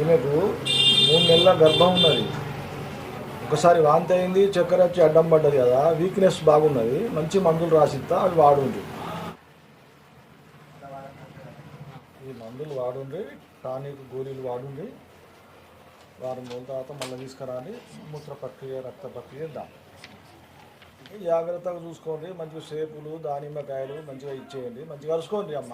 ఈమెకు 3 నెలల గర్భం ఉన్నది. ఒకసారి వాంతి అయింది, చక్కెర వచ్చి అడ్డం పడ్డది కదా, వీక్నెస్ బాగున్నది. మంచి మందులు రాసిస్తా, అవి వాడుండ్రి. ఈ మందులు వాడుండ్రి, టానిక్ గోళీలు వాడుండ్రి. వారం రోజుల తర్వాత మళ్ళీ తీసుకురాని మూత్ర ప్రక్రియ, రక్త ప్రక్రియ దా. జాగ్రత్తగా చూసుకోండి. మంచిగా సేపులు, దానిమ్మకాయలు మంచిగా ఇచ్చేయండి. మంచిగా కలుసుకోండి అమ్మ.